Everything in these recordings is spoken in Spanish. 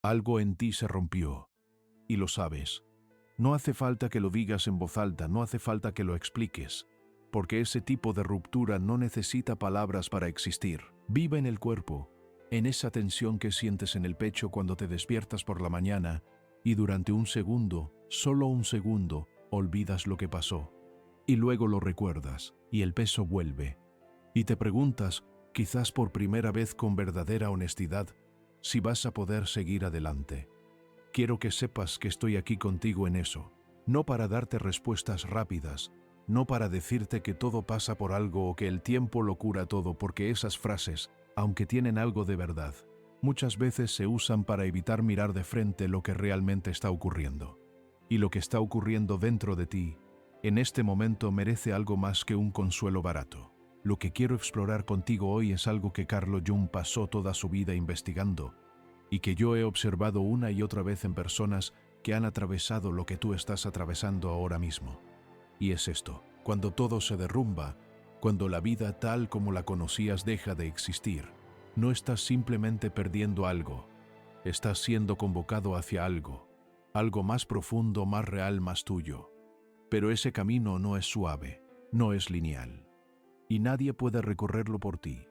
Algo en ti se rompió. Y lo sabes. No hace falta que lo digas en voz alta, no hace falta que lo expliques, porque ese tipo de ruptura no necesita palabras para existir. Vive en el cuerpo, en esa tensión que sientes en el pecho cuando te despiertas por la mañana y durante un segundo, solo un segundo, olvidas lo que pasó. Y luego lo recuerdas y el peso vuelve. Y te preguntas, quizás por primera vez con verdadera honestidad, si vas a poder seguir adelante. Quiero que sepas que estoy aquí contigo en eso, no para darte respuestas rápidas, no para decirte que todo pasa por algo o que el tiempo lo cura todo, porque esas frases, aunque tienen algo de verdad, muchas veces se usan para evitar mirar de frente lo que realmente está ocurriendo. Y lo que está ocurriendo dentro de ti, en este momento, merece algo más que un consuelo barato. Lo que quiero explorar contigo hoy es algo que Carl Jung pasó toda su vida investigando y que yo he observado una y otra vez en personas que han atravesado lo que tú estás atravesando ahora mismo. Y es esto: cuando todo se derrumba, cuando la vida tal como la conocías deja de existir, no estás simplemente perdiendo algo, estás siendo convocado hacia algo más profundo, más real, más tuyo. Pero ese camino no es suave, no es lineal, y nadie puede recorrerlo por ti.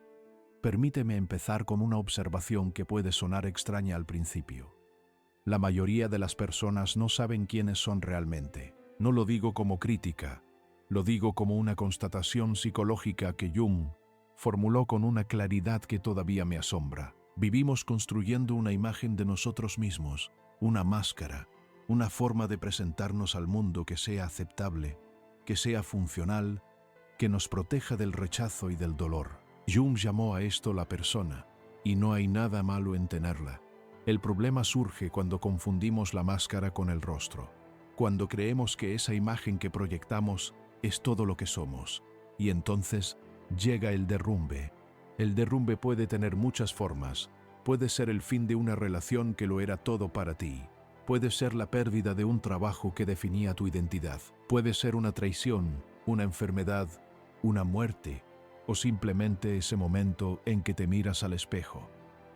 Permíteme empezar con una observación que puede sonar extraña al principio. La mayoría de las personas no saben quiénes son realmente. No lo digo como crítica, lo digo como una constatación psicológica que Jung formuló con una claridad que todavía me asombra. Vivimos construyendo una imagen de nosotros mismos, una máscara, una forma de presentarnos al mundo que sea aceptable, que sea funcional, que nos proteja del rechazo y del dolor. Jung llamó a esto la persona, y no hay nada malo en tenerla. El problema surge cuando confundimos la máscara con el rostro, cuando creemos que esa imagen que proyectamos es todo lo que somos, y entonces llega el derrumbe. El derrumbe puede tener muchas formas. Puede ser el fin de una relación que lo era todo para ti. Puede ser la pérdida de un trabajo que definía tu identidad. Puede ser una traición, una enfermedad, una muerte, o simplemente ese momento en que te miras al espejo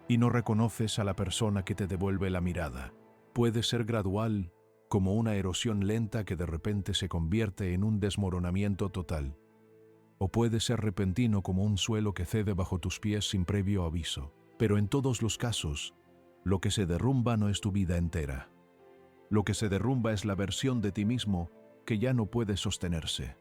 y no reconoces a la persona que te devuelve la mirada. Puede ser gradual, como una erosión lenta que de repente se convierte en un desmoronamiento total. O puede ser repentino, como un suelo que cede bajo tus pies sin previo aviso. Pero en todos los casos, lo que se derrumba no es tu vida entera. Lo que se derrumba es la versión de ti mismo que ya no puede sostenerse.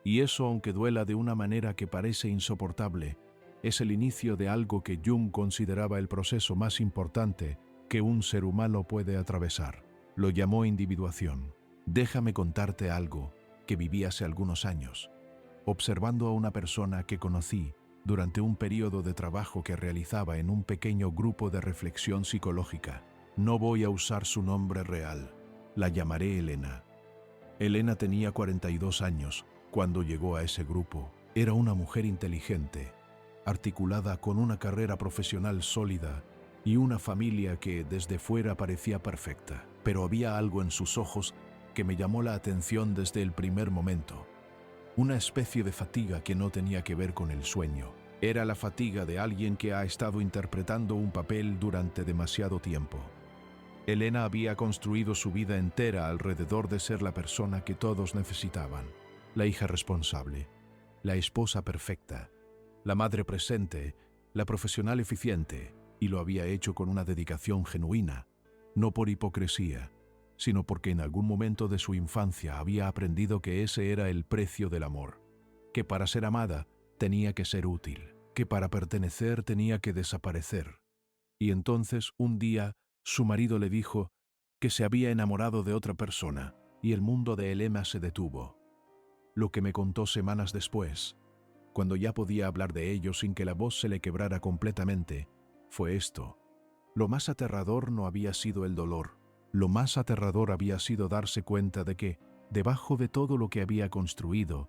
Y eso, aunque duela de una manera que parece insoportable, es el inicio de algo que Jung consideraba el proceso más importante que un ser humano puede atravesar. Lo llamó individuación. Déjame contarte algo que viví hace algunos años, observando a una persona que conocí durante un periodo de trabajo que realizaba en un pequeño grupo de reflexión psicológica. No voy a usar su nombre real. La llamaré Elena. Elena tenía 42 años cuando llegó a ese grupo. Era una mujer inteligente, articulada, con una carrera profesional sólida y una familia que desde fuera parecía perfecta. Pero había algo en sus ojos que me llamó la atención desde el primer momento. Una especie de fatiga que no tenía que ver con el sueño. Era la fatiga de alguien que ha estado interpretando un papel durante demasiado tiempo. Elena había construido su vida entera alrededor de ser la persona que todos necesitaban. La hija responsable, la esposa perfecta, la madre presente, la profesional eficiente, y lo había hecho con una dedicación genuina, no por hipocresía, sino porque en algún momento de su infancia había aprendido que ese era el precio del amor, que para ser amada tenía que ser útil, que para pertenecer tenía que desaparecer. Y entonces, un día, su marido le dijo que se había enamorado de otra persona, y el mundo de Elena se detuvo. Lo que me contó semanas después, cuando ya podía hablar de ello sin que la voz se le quebrara completamente, fue esto: lo más aterrador no había sido el dolor, lo más aterrador había sido darse cuenta de que, debajo de todo lo que había construido,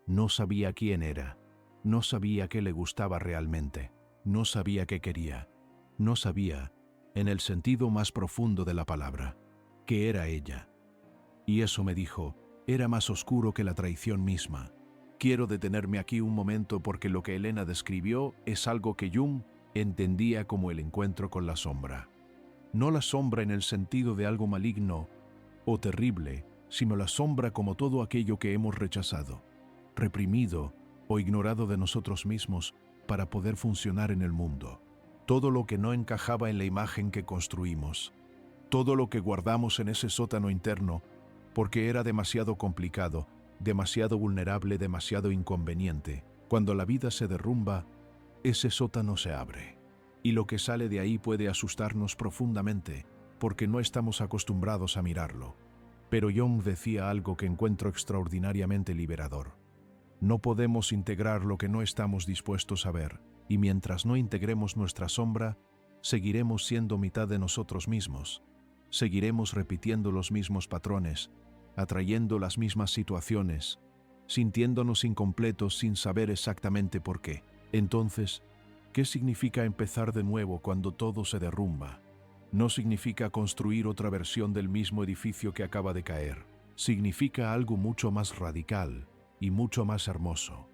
no sabía quién era, no sabía qué le gustaba realmente, no sabía qué quería, no sabía, en el sentido más profundo de la palabra, qué era ella. Y eso, me dijo, era más oscuro que la traición misma. Quiero detenerme aquí un momento porque lo que Elena describió es algo que Jung entendía como el encuentro con la sombra. no la sombra en el sentido de algo maligno o terrible, sino la sombra como todo aquello que hemos rechazado, reprimido o ignorado de nosotros mismos para poder funcionar en el mundo. Todo lo que no encajaba en la imagen que construimos, todo lo que guardamos en ese sótano interno porque era demasiado complicado, demasiado vulnerable, demasiado inconveniente. Cuando la vida se derrumba, ese sótano se abre. Y lo que sale de ahí puede asustarnos profundamente, porque no estamos acostumbrados a mirarlo. Pero Jung decía algo que encuentro extraordinariamente liberador. No podemos integrar lo que no estamos dispuestos a ver, y mientras no integremos nuestra sombra, seguiremos siendo mitad de nosotros mismos. Seguiremos repitiendo los mismos patrones, atrayendo las mismas situaciones, sintiéndonos incompletos sin saber exactamente por qué. Entonces, ¿qué significa empezar de nuevo cuando todo se derrumba? No significa construir otra versión del mismo edificio que acaba de caer. Significa algo mucho más radical y mucho más hermoso.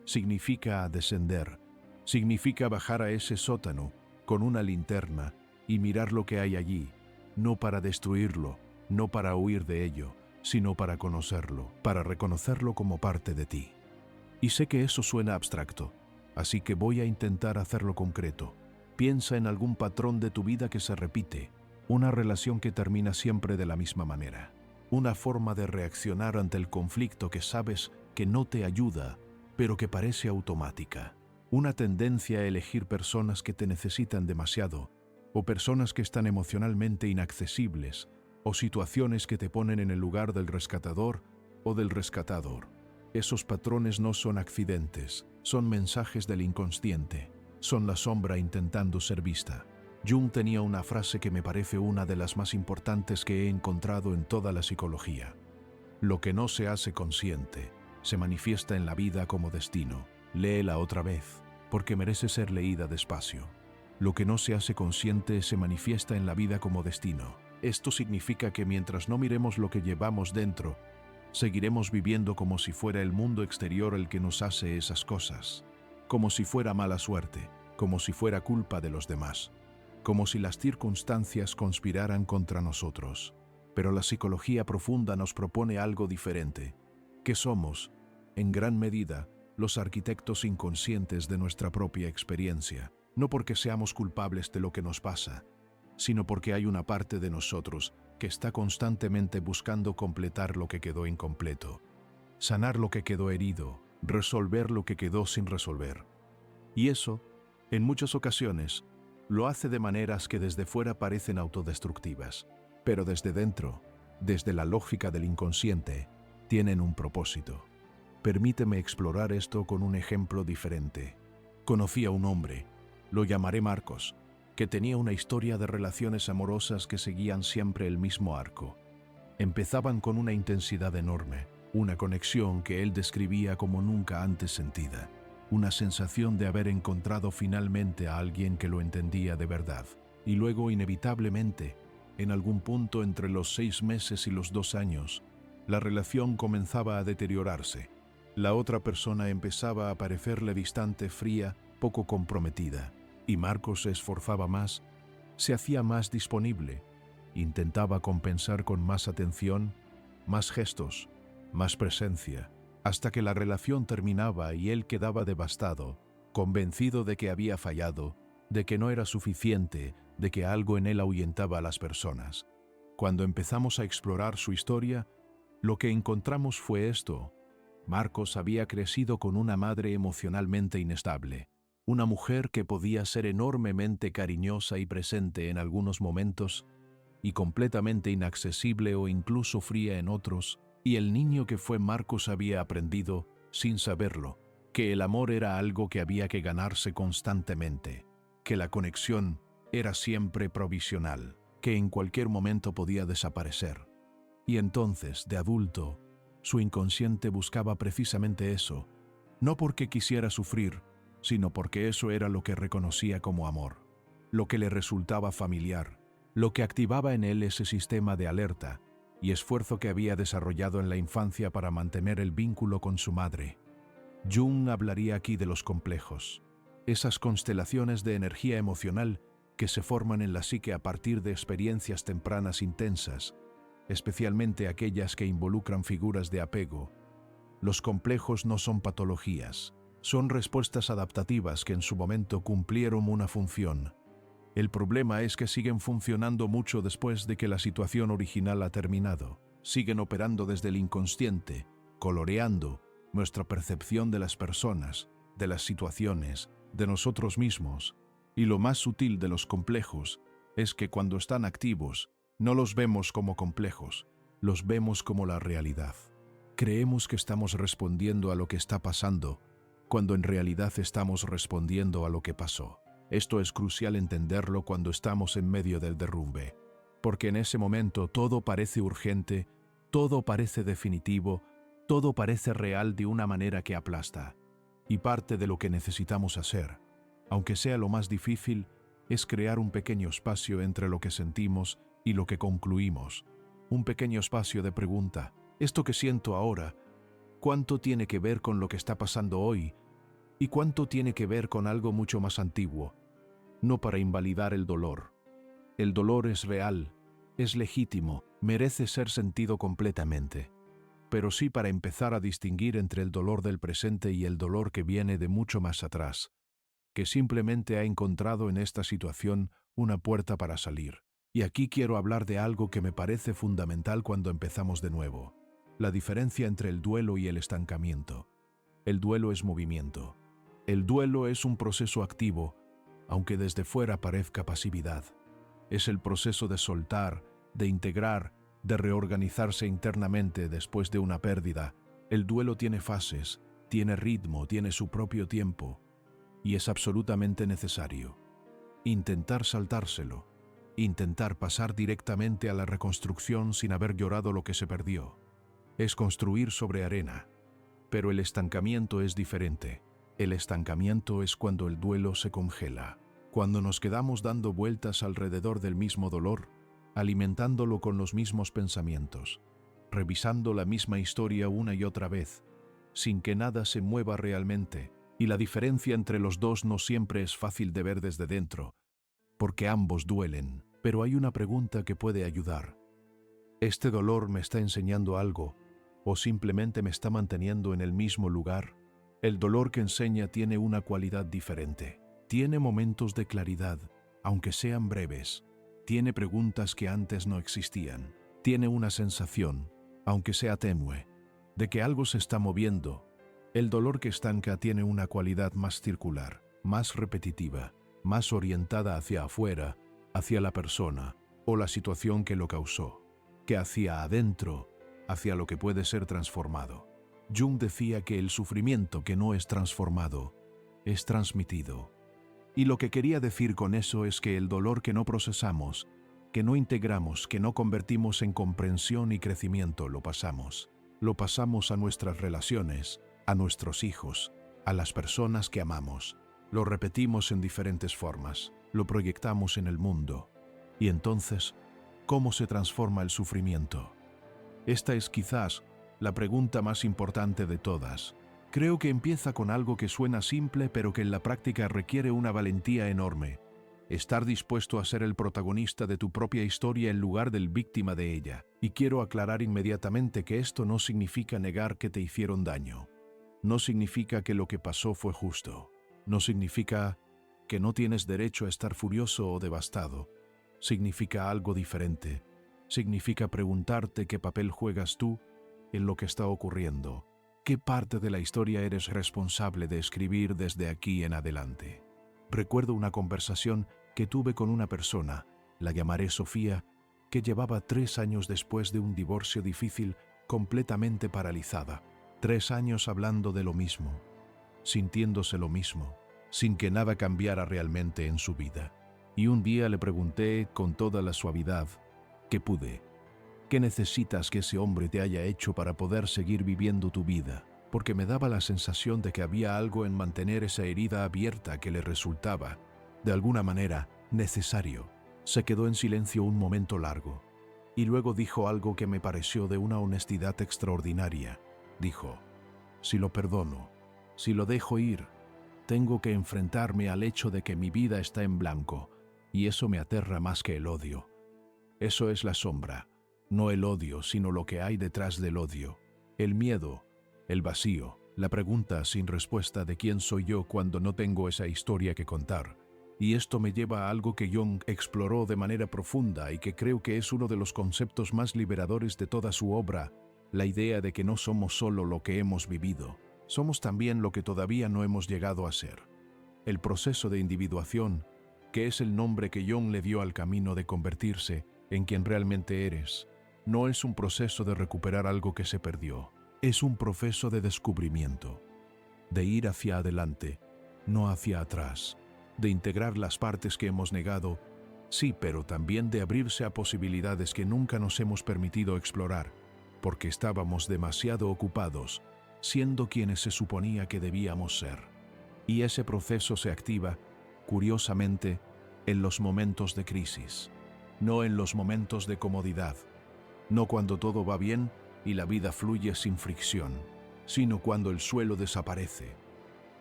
Significa descender. Significa bajar a ese sótano con una linterna y mirar lo que hay allí, no para destruirlo, no para huir de ello, sino para conocerlo, para reconocerlo como parte de ti. Y sé que eso suena abstracto, así que voy a intentar hacerlo concreto. Piensa en algún patrón de tu vida que se repite, una relación que termina siempre de la misma manera, una forma de reaccionar ante el conflicto que sabes que no te ayuda, pero que parece automática, una tendencia a elegir personas que te necesitan demasiado, o personas que están emocionalmente inaccesibles, o situaciones que te ponen en el lugar del rescatador o del rescatador. Esos patrones no son accidentes, son mensajes del inconsciente, son la sombra intentando ser vista. Jung tenía una frase que me parece una de las más importantes que he encontrado en toda la psicología. Lo que no se hace consciente, se manifiesta en la vida como destino. Léela otra vez, porque merece ser leída despacio. Lo que no se hace consciente se manifiesta en la vida como destino. Esto significa que mientras no miremos lo que llevamos dentro, seguiremos viviendo como si fuera el mundo exterior el que nos hace esas cosas, como si fuera mala suerte, como si fuera culpa de los demás, como si las circunstancias conspiraran contra nosotros. Pero la psicología profunda nos propone algo diferente, que somos, en gran medida, los arquitectos inconscientes de nuestra propia experiencia, no porque seamos culpables de lo que nos pasa, sino porque hay una parte de nosotros que está constantemente buscando completar lo que quedó incompleto, sanar lo que quedó herido, resolver lo que quedó sin resolver. Y eso, en muchas ocasiones, lo hace de maneras que desde fuera parecen autodestructivas, pero desde dentro, desde la lógica del inconsciente, tienen un propósito. Permíteme explorar esto con un ejemplo diferente. Conocí a un hombre, lo llamaré Marcos, que tenía una historia de relaciones amorosas que seguían siempre el mismo arco. Empezaban con una intensidad enorme, una conexión que él describía como nunca antes sentida, una sensación de haber encontrado finalmente a alguien que lo entendía de verdad. Y luego, inevitablemente, en algún punto entre los 6 meses y los 2 años, la relación comenzaba a deteriorarse. La otra persona empezaba a parecerle distante, fría, poco comprometida. Y Marcos se esforzaba más, se hacía más disponible, intentaba compensar con más atención, más gestos, más presencia, hasta que la relación terminaba y él quedaba devastado, convencido de que había fallado, de que no era suficiente, de que algo en él ahuyentaba a las personas. Cuando empezamos a explorar su historia, lo que encontramos fue esto. Marcos había crecido con una madre emocionalmente inestable, una mujer que podía ser enormemente cariñosa y presente en algunos momentos y completamente inaccesible o incluso fría en otros, y el niño que fue Marcos había aprendido, sin saberlo, que el amor era algo que había que ganarse constantemente, que la conexión era siempre provisional, que en cualquier momento podía desaparecer. Y entonces, de adulto, su inconsciente buscaba precisamente eso, no porque quisiera sufrir, sino porque eso era lo que reconocía como amor, lo que le resultaba familiar, lo que activaba en él ese sistema de alerta y esfuerzo que había desarrollado en la infancia para mantener el vínculo con su madre. Jung hablaría aquí de los complejos, esas constelaciones de energía emocional que se forman en la psique a partir de experiencias tempranas intensas, especialmente aquellas que involucran figuras de apego. Los complejos no son patologías, son respuestas adaptativas que en su momento cumplieron una función. El problema es que siguen funcionando mucho después de que la situación original ha terminado. Siguen operando desde el inconsciente, coloreando nuestra percepción de las personas, de las situaciones, de nosotros mismos. Y lo más sutil de los complejos es que cuando están activos, no los vemos como complejos, los vemos como la realidad. Creemos que estamos respondiendo a lo que está pasando, cuando en realidad estamos respondiendo a lo que pasó. Esto es crucial entenderlo cuando estamos en medio del derrumbe, porque en ese momento todo parece urgente, todo parece definitivo, todo parece real de una manera que aplasta. Y parte de lo que necesitamos hacer, aunque sea lo más difícil, es crear un pequeño espacio entre lo que sentimos y lo que concluimos. Un pequeño espacio de pregunta. ¿Esto que siento ahora, cuánto tiene que ver con lo que está pasando hoy? ¿Y cuánto tiene que ver con algo mucho más antiguo? No para invalidar el dolor. El dolor es real, es legítimo, merece ser sentido completamente. Pero sí para empezar a distinguir entre el dolor del presente y el dolor que viene de mucho más atrás, que simplemente ha encontrado en esta situación una puerta para salir. Y aquí quiero hablar de algo que me parece fundamental cuando empezamos de nuevo: la diferencia entre el duelo y el estancamiento. El duelo es movimiento. El duelo es un proceso activo, aunque desde fuera parezca pasividad. Es el proceso de soltar, de integrar, de reorganizarse internamente después de una pérdida. El duelo tiene fases, tiene ritmo, tiene su propio tiempo, y es absolutamente necesario. Intentar saltárselo, intentar pasar directamente a la reconstrucción sin haber llorado lo que se perdió, es construir sobre arena. Pero el estancamiento es diferente. El estancamiento es cuando el duelo se congela, cuando nos quedamos dando vueltas alrededor del mismo dolor, alimentándolo con los mismos pensamientos, revisando la misma historia una y otra vez, sin que nada se mueva realmente. Y la diferencia entre los dos no siempre es fácil de ver desde dentro, porque ambos duelen. Pero hay una pregunta que puede ayudar. ¿Este dolor me está enseñando algo, o simplemente me está manteniendo en el mismo lugar? El dolor que enseña tiene una cualidad diferente. Tiene momentos de claridad, aunque sean breves. Tiene preguntas que antes no existían. Tiene una sensación, aunque sea tenue, de que algo se está moviendo. El dolor que estanca tiene una cualidad más circular, más repetitiva, más orientada hacia afuera, hacia la persona o la situación que lo causó, que hacia adentro, hacia lo que puede ser transformado. Jung decía que el sufrimiento que no es transformado es transmitido. Y lo que quería decir con eso es que el dolor que no procesamos, que no integramos, que no convertimos en comprensión y crecimiento, lo pasamos. Lo pasamos a nuestras relaciones, a nuestros hijos, a las personas que amamos. Lo repetimos en diferentes formas, lo proyectamos en el mundo. Y entonces, ¿cómo se transforma el sufrimiento? Esta es quizás la pregunta más importante de todas. Creo que empieza con algo que suena simple pero que en la práctica requiere una valentía enorme. Estar dispuesto a ser el protagonista de tu propia historia en lugar del víctima de ella. Y quiero aclarar inmediatamente que esto no significa negar que te hicieron daño. No significa que lo que pasó fue justo. No significa que no tienes derecho a estar furioso o devastado. Significa algo diferente. Significa preguntarte qué papel juegas tú en lo que está ocurriendo. ¿Qué parte de la historia eres responsable de escribir desde aquí en adelante? Recuerdo una conversación que tuve con una persona, la llamaré Sofía, que llevaba 3 años después de un divorcio difícil, completamente paralizada. 3 años hablando de lo mismo, sintiéndose lo mismo, sin que nada cambiara realmente en su vida. Y un día le pregunté con toda la suavidad que pude: ¿qué necesitas que ese hombre te haya hecho para poder seguir viviendo tu vida? Porque me daba la sensación de que había algo en mantener esa herida abierta que le resultaba, de alguna manera, necesario. Se quedó en silencio un momento largo, y luego dijo algo que me pareció de una honestidad extraordinaria. Dijo: si lo perdono, si lo dejo ir, tengo que enfrentarme al hecho de que mi vida está en blanco, Y eso me aterra más que el odio. Eso es la sombra, no el odio, sino lo que hay detrás del odio. El miedo, el vacío, la pregunta sin respuesta de quién soy yo cuando no tengo esa historia que contar. Y esto me lleva a algo que Jung exploró de manera profunda y que creo que es uno de los conceptos más liberadores de toda su obra, la idea de que no somos solo lo que hemos vivido, somos también lo que todavía no hemos llegado a ser. El proceso de individuación, que es el nombre que Jung le dio al camino de convertirse en quien realmente eres, no es un proceso de recuperar algo que se perdió, es un proceso de descubrimiento, de ir hacia adelante, no hacia atrás, de integrar las partes que hemos negado, sí, pero también de abrirse a posibilidades que nunca nos hemos permitido explorar, porque estábamos demasiado ocupados, siendo quienes se suponía que debíamos ser. Y ese proceso se activa, curiosamente, en los momentos de crisis, no en los momentos de comodidad, no cuando todo va bien y la vida fluye sin fricción, sino cuando el suelo desaparece,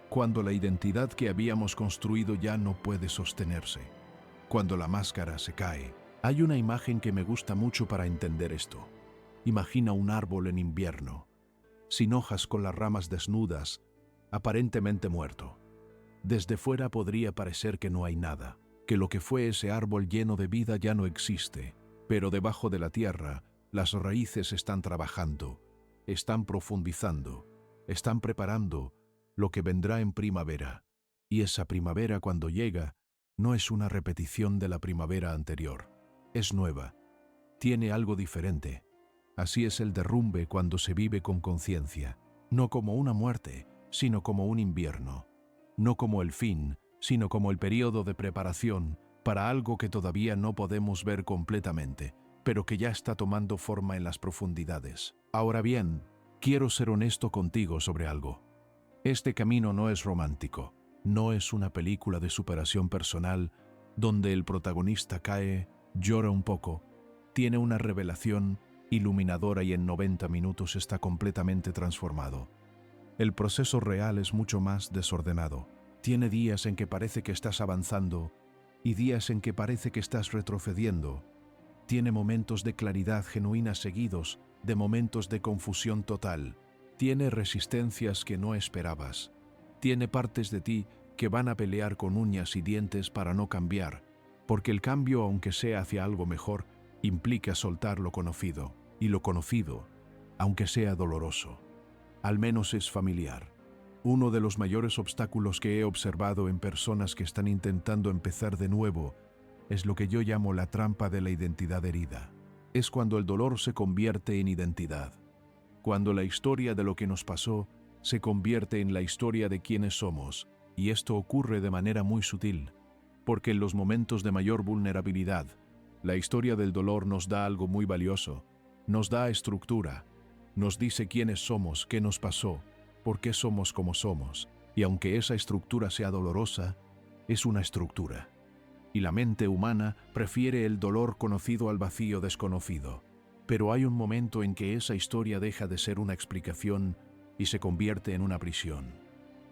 cuando la identidad que habíamos construido ya no puede sostenerse, cuando la máscara se cae. Hay una imagen que me gusta mucho para entender esto. Imagina un árbol en invierno, sin hojas, con las ramas desnudas, aparentemente muerto. Desde fuera podría parecer que no hay nada, que lo que fue ese árbol lleno de vida ya no existe, pero debajo de la tierra, las raíces están trabajando, están profundizando, están preparando lo que vendrá en primavera. Y esa primavera, cuando llega, no es una repetición de la primavera anterior, es nueva, tiene algo diferente. Así es el derrumbe cuando se vive con conciencia, no como una muerte, sino como un invierno, no como el fin, sino como el periodo de preparación para algo que todavía no podemos ver completamente, pero que ya está tomando forma en las profundidades. Ahora bien, quiero ser honesto contigo sobre algo. Este camino no es romántico, no es una película de superación personal donde el protagonista cae, llora un poco, tiene una revelación iluminadora y en 90 minutos está completamente transformado. El proceso real es mucho más desordenado. Tiene días en que parece que estás avanzando y días en que parece que estás retrocediendo. Tiene momentos de claridad genuina seguidos de momentos de confusión total. Tiene resistencias que no esperabas. Tiene partes de ti que van a pelear con uñas y dientes para no cambiar, porque el cambio, aunque sea hacia algo mejor, implica soltar lo conocido, y lo conocido, aunque sea doloroso, al menos es familiar. Uno de los mayores obstáculos que he observado en personas que están intentando empezar de nuevo es lo que yo llamo la trampa de la identidad herida. Es cuando el dolor se convierte en identidad, cuando la historia de lo que nos pasó se convierte en la historia de quiénes somos, y esto ocurre de manera muy sutil, porque en los momentos de mayor vulnerabilidad, la historia del dolor nos da algo muy valioso, nos da estructura, nos dice quiénes somos, qué nos pasó, por qué somos como somos, y aunque esa estructura sea dolorosa, es una estructura. Y la mente humana prefiere el dolor conocido al vacío desconocido. Pero hay un momento en que esa historia deja de ser una explicación y se convierte en una prisión.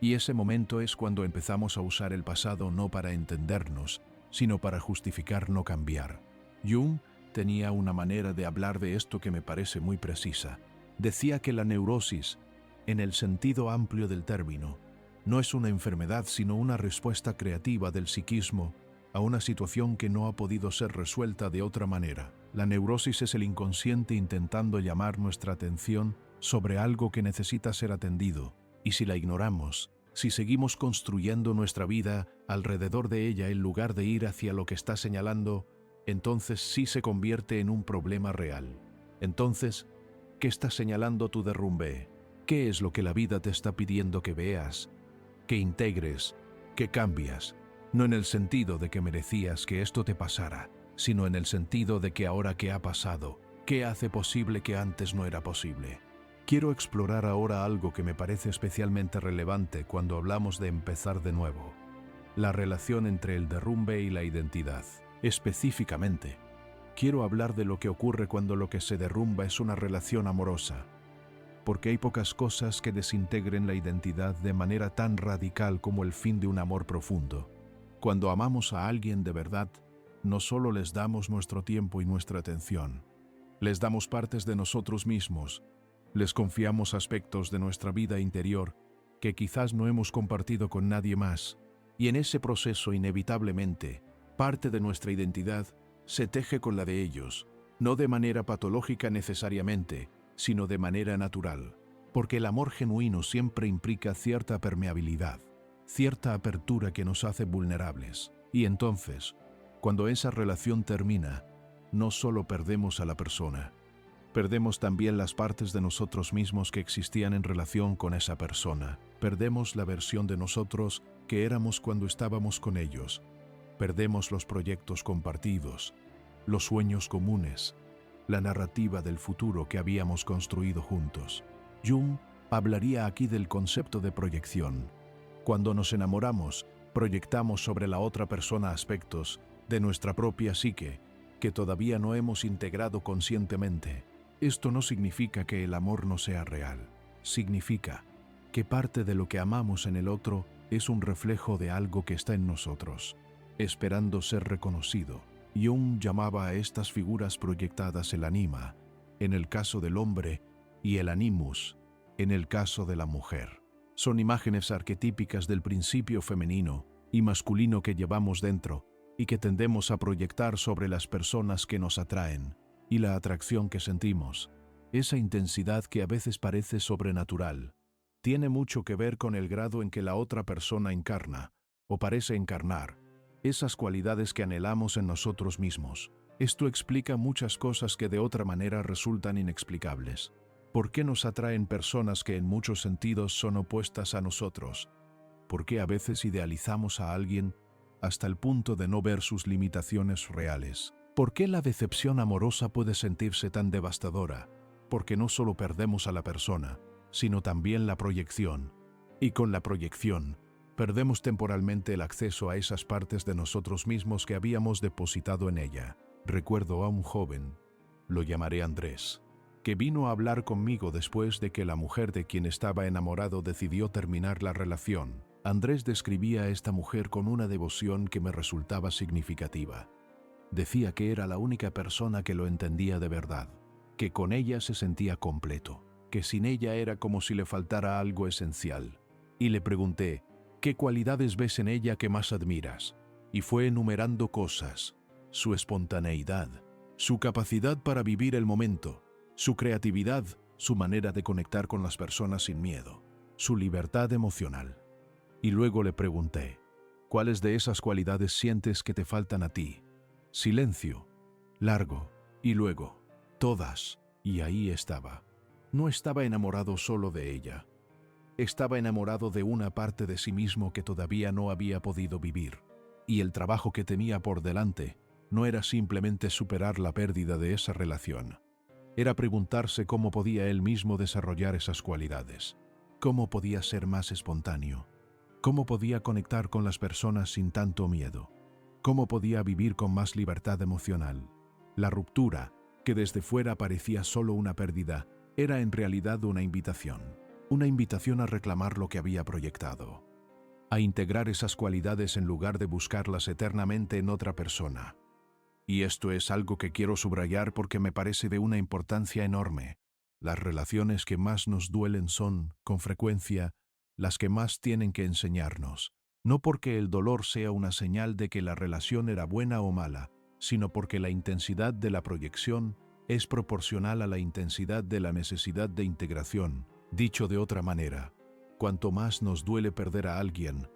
Y ese momento es cuando empezamos a usar el pasado no para entendernos, sino para justificar no cambiar. Jung tenía una manera de hablar de esto que me parece muy precisa. Decía que la neurosis, en el sentido amplio del término, no es una enfermedad sino una respuesta creativa del psiquismo a una situación que no ha podido ser resuelta de otra manera. La neurosis es el inconsciente intentando llamar nuestra atención sobre algo que necesita ser atendido, y si la ignoramos, si seguimos construyendo nuestra vida alrededor de ella en lugar de ir hacia lo que está señalando, entonces sí se convierte en un problema real. Entonces, ¿qué está señalando tu derrumbe? ¿Qué es lo que la vida te está pidiendo que veas, que integres, que cambias? No en el sentido de que merecías que esto te pasara, sino en el sentido de que ahora que ha pasado, ¿qué hace posible que antes no era posible? Quiero explorar ahora algo que me parece especialmente relevante cuando hablamos de empezar de nuevo: la relación entre el derrumbe y la identidad. Específicamente, quiero hablar de lo que ocurre cuando lo que se derrumba es una relación amorosa, porque hay pocas cosas que desintegren la identidad de manera tan radical como el fin de un amor profundo. Cuando amamos a alguien de verdad, no solo les damos nuestro tiempo y nuestra atención, les damos partes de nosotros mismos, les confiamos aspectos de nuestra vida interior que quizás no hemos compartido con nadie más, y en ese proceso inevitablemente, parte de nuestra identidad se teje con la de ellos, no de manera patológica necesariamente, sino de manera natural, porque el amor genuino siempre implica cierta permeabilidad, cierta apertura que nos hace vulnerables. Y entonces, cuando esa relación termina, no solo perdemos a la persona, perdemos también las partes de nosotros mismos que existían en relación con esa persona. Perdemos la versión de nosotros que éramos cuando estábamos con ellos. Perdemos los proyectos compartidos, los sueños comunes, la narrativa del futuro que habíamos construido juntos. Jung hablaría aquí del concepto de proyección. Cuando nos enamoramos, proyectamos sobre la otra persona aspectos de nuestra propia psique que todavía no hemos integrado conscientemente. Esto no significa que el amor no sea real. Significa que parte de lo que amamos en el otro es un reflejo de algo que está en nosotros, esperando ser reconocido. Jung llamaba a estas figuras proyectadas el anima, en el caso del hombre, y el animus, en el caso de la mujer. Son imágenes arquetípicas del principio femenino y masculino que llevamos dentro y que tendemos a proyectar sobre las personas que nos atraen, y la atracción que sentimos, esa intensidad que a veces parece sobrenatural, tiene mucho que ver con el grado en que la otra persona encarna, o parece encarnar, esas cualidades que anhelamos en nosotros mismos. Esto explica muchas cosas que de otra manera resultan inexplicables. ¿Por qué nos atraen personas que en muchos sentidos son opuestas a nosotros? ¿Por qué a veces idealizamos a alguien hasta el punto de no ver sus limitaciones reales? ¿Por qué la decepción amorosa puede sentirse tan devastadora? Porque no solo perdemos a la persona, sino también la proyección. Y con la proyección, perdemos temporalmente el acceso a esas partes de nosotros mismos que habíamos depositado en ella. Recuerdo a un joven, lo llamaré Andrés, que vino a hablar conmigo después de que la mujer de quien estaba enamorado decidió terminar la relación. Andrés describía a esta mujer con una devoción que me resultaba significativa. Decía que era la única persona que lo entendía de verdad, que con ella se sentía completo, que sin ella era como si le faltara algo esencial. Y le pregunté, ¿qué cualidades ves en ella que más admiras? Y fue enumerando cosas: su espontaneidad, su capacidad para vivir el momento, su creatividad, su manera de conectar con las personas sin miedo, su libertad emocional. Y luego le pregunté, ¿cuáles de esas cualidades sientes que te faltan a ti? Silencio, largo, y luego, todas, y ahí estaba. No estaba enamorado solo de ella. Estaba enamorado de una parte de sí mismo que todavía no había podido vivir. Y el trabajo que tenía por delante no era simplemente superar la pérdida de esa relación. Era preguntarse cómo podía él mismo desarrollar esas cualidades. Cómo podía ser más espontáneo. Cómo podía conectar con las personas sin tanto miedo. Cómo podía vivir con más libertad emocional. La ruptura, que desde fuera parecía solo una pérdida, era en realidad una invitación a reclamar lo que había proyectado, a integrar esas cualidades en lugar de buscarlas eternamente en otra persona. Y esto es algo que quiero subrayar porque me parece de una importancia enorme. Las relaciones que más nos duelen son, con frecuencia, las que más tienen que enseñarnos, no porque el dolor sea una señal de que la relación era buena o mala, sino porque la intensidad de la proyección es proporcional a la intensidad de la necesidad de integración. Dicho de otra manera, cuanto más nos duele perder a alguien,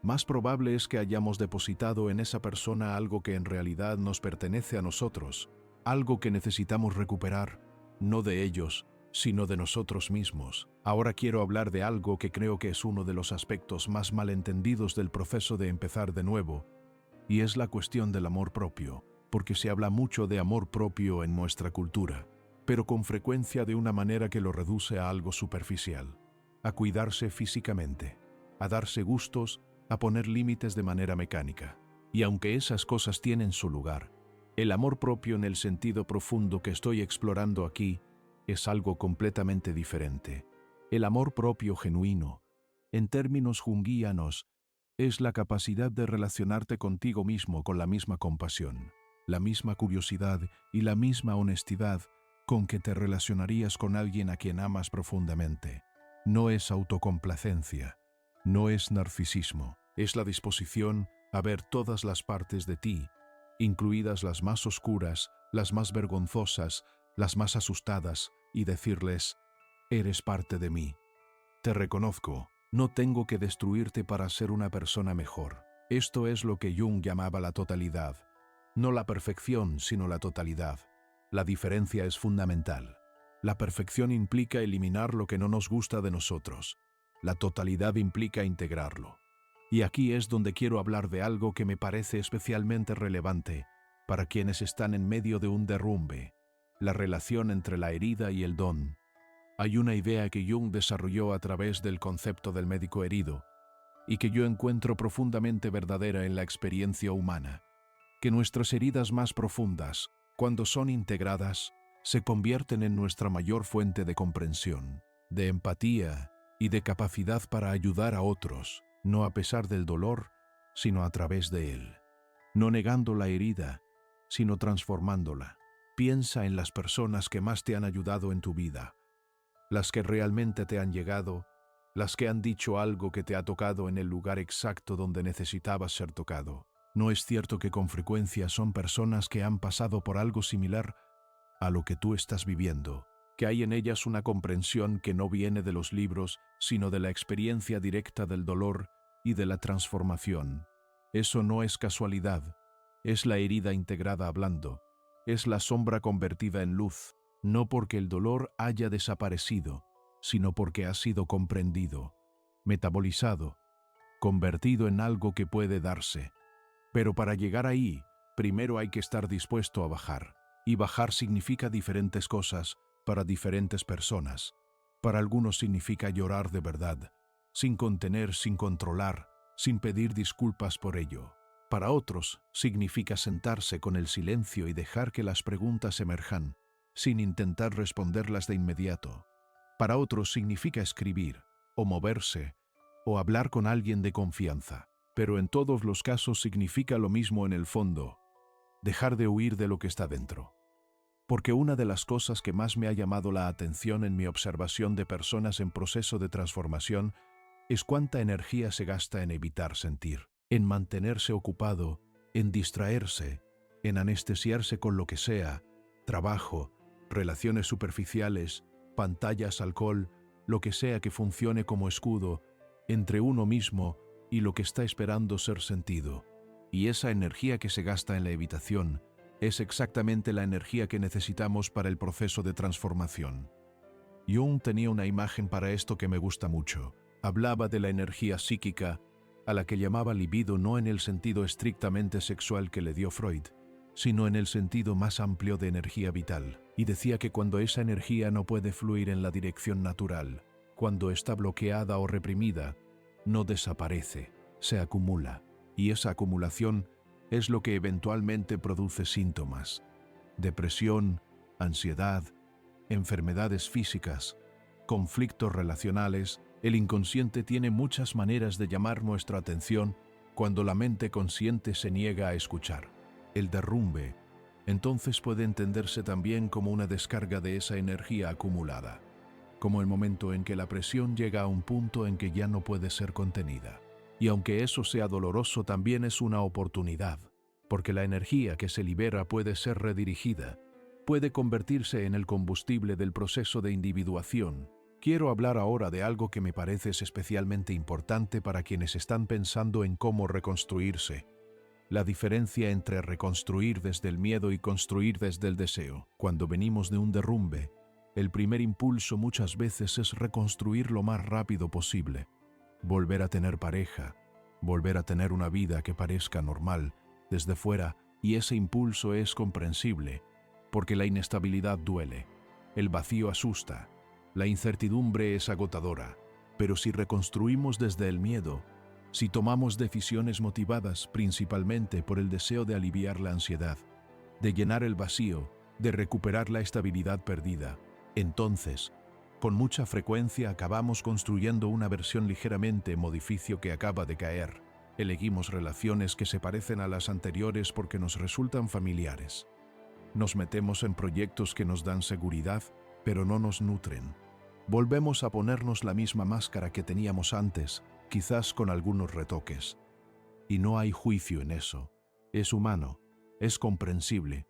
más probable es que hayamos depositado en esa persona algo que en realidad nos pertenece a nosotros, algo que necesitamos recuperar, no de ellos, sino de nosotros mismos. Ahora quiero hablar de algo que creo que es uno de los aspectos más malentendidos del proceso de empezar de nuevo, y es la cuestión del amor propio, porque se habla mucho de amor propio en nuestra cultura, pero con frecuencia de una manera que lo reduce a algo superficial, a cuidarse físicamente, a darse gustos, a poner límites de manera mecánica. Y aunque esas cosas tienen su lugar, el amor propio en el sentido profundo que estoy explorando aquí es algo completamente diferente. El amor propio genuino, en términos junguianos, Es la capacidad de relacionarte contigo mismo con la misma compasión, la misma curiosidad y la misma honestidad con que te relacionarías con alguien a quien amas profundamente. No es autocomplacencia, no es narcisismo, es la disposición a ver todas las partes de ti, incluidas las más oscuras, las más vergonzosas, las más asustadas, y decirles: eres parte de mí. Te reconozco, no tengo que destruirte para ser una persona mejor. Esto es lo que Jung llamaba la totalidad. No la perfección, sino la totalidad. La diferencia es fundamental. La perfección implica eliminar lo que no nos gusta de nosotros. La totalidad implica integrarlo. Y aquí es donde quiero hablar de algo que me parece especialmente relevante para quienes están en medio de un derrumbe: la relación entre la herida y el don. Hay una idea que Jung desarrolló a través del concepto del médico herido y que yo encuentro profundamente verdadera en la experiencia humana: que nuestras heridas más profundas, cuando son integradas, se convierten en nuestra mayor fuente de comprensión, de empatía y de capacidad para ayudar a otros, no a pesar del dolor, sino a través de él. No negando la herida, sino transformándola. Piensa en las personas que más te han ayudado en tu vida, las que realmente te han llegado, las que han dicho algo que te ha tocado en el lugar exacto donde necesitabas ser tocado. ¿No es cierto que con frecuencia son personas que han pasado por algo similar a lo que tú estás viviendo, que hay en ellas una comprensión que no viene de los libros, sino de la experiencia directa del dolor y de la transformación? Eso no es casualidad, es la herida integrada hablando, es la sombra convertida en luz, no porque el dolor haya desaparecido, sino porque ha sido comprendido, metabolizado, convertido en algo que puede darse. Pero para llegar ahí, primero hay que estar dispuesto a bajar. Y bajar significa diferentes cosas para diferentes personas. Para algunos significa llorar de verdad, sin contener, sin controlar, sin pedir disculpas por ello. Para otros significa sentarse con el silencio y dejar que las preguntas emerjan, sin intentar responderlas de inmediato. Para otros significa escribir, o moverse, o hablar con alguien de confianza. Pero en todos los casos significa lo mismo en el fondo: dejar de huir de lo que está dentro. Porque una de las cosas que más me ha llamado la atención en mi observación de personas en proceso de transformación es cuánta energía se gasta en evitar sentir, en mantenerse ocupado, en distraerse, en anestesiarse con lo que sea: trabajo, relaciones superficiales, pantallas, alcohol, lo que sea que funcione como escudo entre uno mismo y lo que está esperando ser sentido. Y esa energía que se gasta en la evitación es exactamente la energía que necesitamos para el proceso de transformación. Jung tenía una imagen para esto que me gusta mucho. Hablaba de la energía psíquica, a la que llamaba libido, no en el sentido estrictamente sexual que le dio Freud, sino en el sentido más amplio de energía vital. Y decía que cuando esa energía no puede fluir en la dirección natural, cuando está bloqueada o reprimida, no desaparece, se acumula. Y esa acumulación es lo que eventualmente produce síntomas: depresión, ansiedad, enfermedades físicas, conflictos relacionales. El inconsciente tiene muchas maneras de llamar nuestra atención cuando la mente consciente se niega a escuchar. El derrumbe, entonces, puede entenderse también como una descarga de esa energía acumulada, como el momento en que la presión llega a un punto en que ya no puede ser contenida. Y aunque eso sea doloroso, también es una oportunidad, porque la energía que se libera puede ser redirigida, puede convertirse en el combustible del proceso de individuación. Quiero hablar ahora de algo que me parece especialmente importante para quienes están pensando en cómo reconstruirse: la diferencia entre reconstruir desde el miedo y construir desde el deseo. Cuando venimos de un derrumbe, el primer impulso muchas veces es reconstruir lo más rápido posible, volver a tener pareja, volver a tener una vida que parezca normal desde fuera, y ese impulso es comprensible, porque la inestabilidad duele, el vacío asusta, la incertidumbre es agotadora. Pero si reconstruimos desde el miedo, si tomamos decisiones motivadas principalmente por el deseo de aliviar la ansiedad, de llenar el vacío, de recuperar la estabilidad perdida, entonces, con mucha frecuencia acabamos construyendo una versión ligeramente modificio que acaba de caer. Elegimos relaciones que se parecen a las anteriores porque nos resultan familiares. Nos metemos en proyectos que nos dan seguridad, pero no nos nutren. Volvemos a ponernos la misma máscara que teníamos antes, quizás con algunos retoques. Y no hay juicio en eso. Es humano, es comprensible.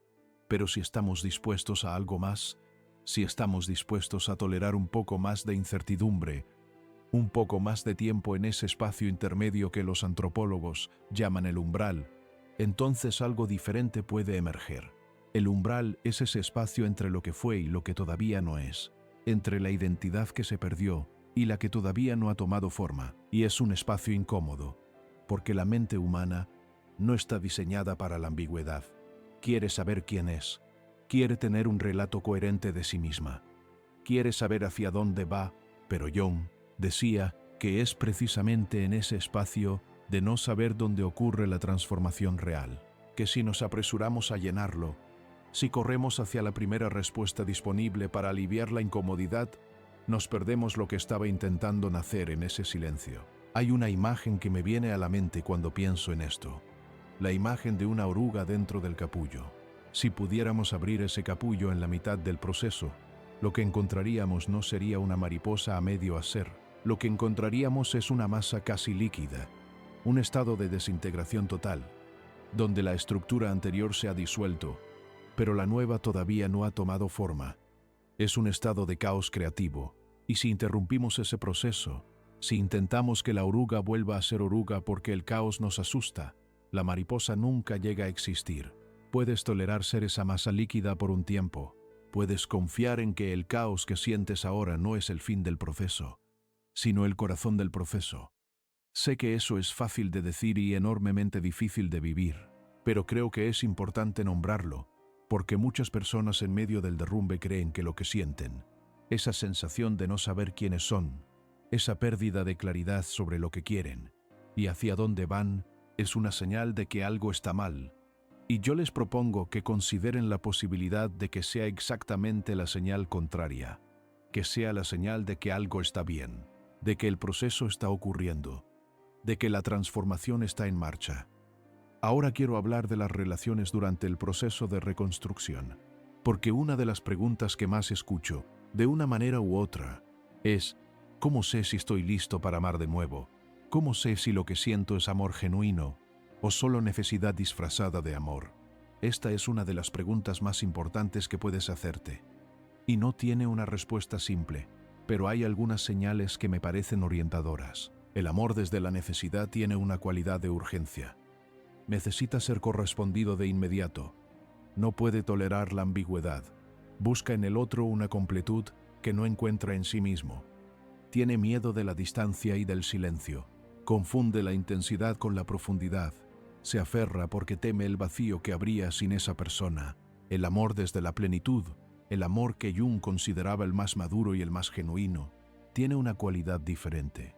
Pero si estamos dispuestos a algo más, si estamos dispuestos a tolerar un poco más de incertidumbre, un poco más de tiempo en ese espacio intermedio que los antropólogos llaman el umbral, entonces algo diferente puede emerger. El umbral es ese espacio entre lo que fue y lo que todavía no es, entre la identidad que se perdió y la que todavía no ha tomado forma, y es un espacio incómodo, porque la mente humana no está diseñada para la ambigüedad. Quiere saber quién es, quiere tener un relato coherente de sí misma, quiere saber hacia dónde va, pero Jung decía que es precisamente en ese espacio de no saber dónde ocurre la transformación real, que si nos apresuramos a llenarlo, si corremos hacia la primera respuesta disponible para aliviar la incomodidad, nos perdemos lo que estaba intentando nacer en ese silencio. Hay una imagen que me viene a la mente cuando pienso en esto, la imagen de una oruga dentro del capullo. Si pudiéramos abrir ese capullo en la mitad del proceso, lo que encontraríamos no sería una mariposa a medio hacer, lo que encontraríamos es una masa casi líquida, un estado de desintegración total, donde la estructura anterior se ha disuelto, pero la nueva todavía no ha tomado forma. Es un estado de caos creativo, y si interrumpimos ese proceso, si intentamos que la oruga vuelva a ser oruga porque el caos nos asusta, la mariposa nunca llega a existir. Puedes tolerar ser esa masa líquida por un tiempo. Puedes confiar en que el caos que sientes ahora no es el fin del proceso, sino el corazón del proceso. Sé que eso es fácil de decir y enormemente difícil de vivir, pero creo que es importante nombrarlo, porque muchas personas en medio del derrumbe creen que lo que sienten, esa sensación de no saber quiénes son, esa pérdida de claridad sobre lo que quieren y hacia dónde van, es una señal de que algo está mal. Y yo les propongo que consideren la posibilidad de que sea exactamente la señal contraria, que sea la señal de que algo está bien, de que el proceso está ocurriendo, de que la transformación está en marcha. Ahora quiero hablar de las relaciones durante el proceso de reconstrucción, porque una de las preguntas que más escucho, de una manera u otra, es: ¿cómo sé si estoy listo para amar de nuevo? ¿Cómo sé si lo que siento es amor genuino o solo necesidad disfrazada de amor? Esta es una de las preguntas más importantes que puedes hacerte. Y no tiene una respuesta simple, pero hay algunas señales que me parecen orientadoras. El amor desde la necesidad tiene una cualidad de urgencia. Necesita ser correspondido de inmediato. No puede tolerar la ambigüedad. Busca en el otro una completud que no encuentra en sí mismo. Tiene miedo de la distancia y del silencio. Confunde la intensidad con la profundidad. Se aferra porque teme el vacío que habría sin esa persona. El amor desde la plenitud, el amor que Jung consideraba el más maduro y el más genuino, tiene una cualidad diferente.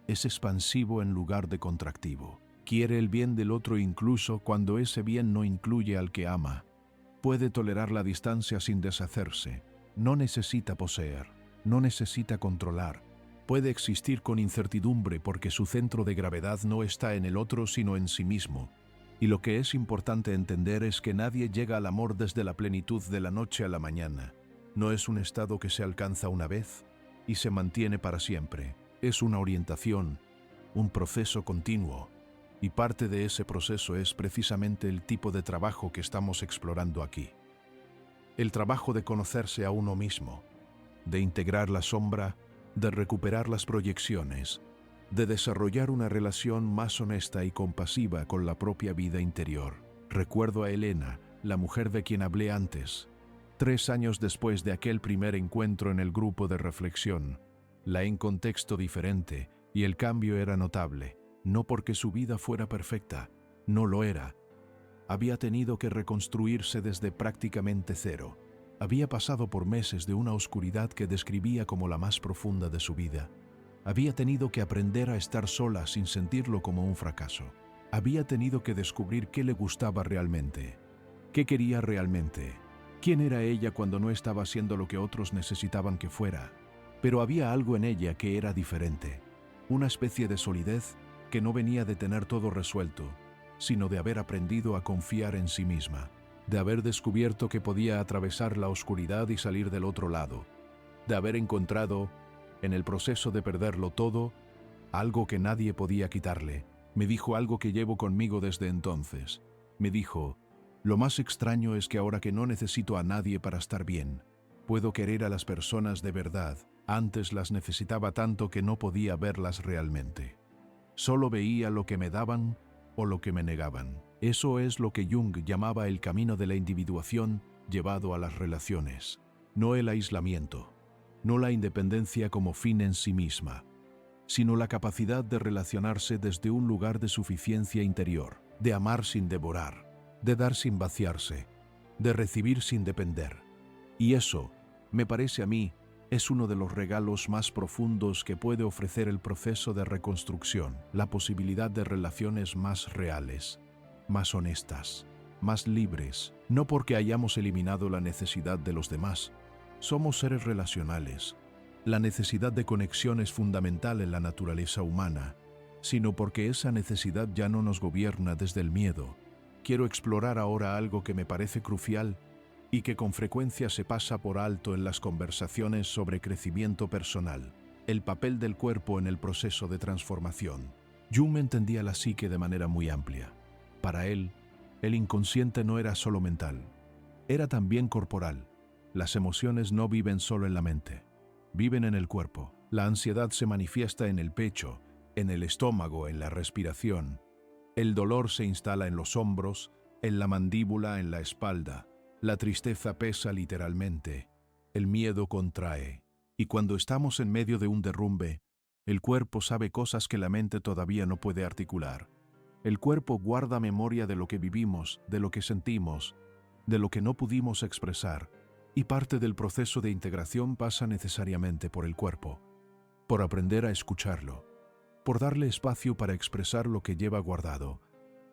Es expansivo en lugar de contractivo. Quiere el bien del otro incluso cuando ese bien no incluye al que ama. Puede tolerar la distancia sin deshacerse. No necesita poseer, no necesita controlar. Puede existir con incertidumbre porque su centro de gravedad no está en el otro sino en sí mismo. Y lo que es importante entender es que nadie llega al amor desde la plenitud de la noche a la mañana. No es un estado que se alcanza una vez y se mantiene para siempre. Es una orientación, un proceso continuo. Y parte de ese proceso es precisamente el tipo de trabajo que estamos explorando aquí. El trabajo de conocerse a uno mismo, de integrar la sombra, de recuperar las proyecciones, de desarrollar una relación más honesta y compasiva con la propia vida interior. Recuerdo a Elena, la mujer de quien hablé antes. 3 años después de aquel primer encuentro en el grupo de reflexión, la en contexto diferente, y el cambio era notable, no porque su vida fuera perfecta, no lo era. Había tenido que reconstruirse desde prácticamente cero. Había pasado por meses de una oscuridad que describía como la más profunda de su vida. Había tenido que aprender a estar sola sin sentirlo como un fracaso. Había tenido que descubrir qué le gustaba realmente, qué quería realmente, quién era ella cuando no estaba haciendo lo que otros necesitaban que fuera. Pero había algo en ella que era diferente, una especie de solidez que no venía de tener todo resuelto, sino de haber aprendido a confiar en sí misma, de haber descubierto que podía atravesar la oscuridad y salir del otro lado, de haber encontrado, en el proceso de perderlo todo, algo que nadie podía quitarle. Me dijo algo que llevo conmigo desde entonces. Me dijo: lo más extraño es que ahora que no necesito a nadie para estar bien, puedo querer a las personas de verdad. Antes las necesitaba tanto que no podía verlas realmente. Solo veía lo que me daban o lo que me negaban. Eso es lo que Jung llamaba el camino de la individuación llevado a las relaciones. No el aislamiento, no la independencia como fin en sí misma, sino la capacidad de relacionarse desde un lugar de suficiencia interior, de amar sin devorar, de dar sin vaciarse, de recibir sin depender. Y eso, me parece a mí, es uno de los regalos más profundos que puede ofrecer el proceso de reconstrucción, la posibilidad de relaciones más reales, más honestas, más libres, no porque hayamos eliminado la necesidad de los demás. Somos seres relacionales. La necesidad de conexión es fundamental en la naturaleza humana, sino porque esa necesidad ya no nos gobierna desde el miedo. Quiero explorar ahora algo que me parece crucial y que con frecuencia se pasa por alto en las conversaciones sobre crecimiento personal: el papel del cuerpo en el proceso de transformación. Jung entendía la psique de manera muy amplia. Para él, el inconsciente no era solo mental, era también corporal. Las emociones no viven solo en la mente, viven en el cuerpo. La ansiedad se manifiesta en el pecho, en el estómago, en la respiración. El dolor se instala en los hombros, en la mandíbula, en la espalda. La tristeza pesa literalmente, el miedo contrae. Y cuando estamos en medio de un derrumbe, el cuerpo sabe cosas que la mente todavía no puede articular. El cuerpo guarda memoria de lo que vivimos, de lo que sentimos, de lo que no pudimos expresar, y parte del proceso de integración pasa necesariamente por el cuerpo, por aprender a escucharlo, por darle espacio para expresar lo que lleva guardado.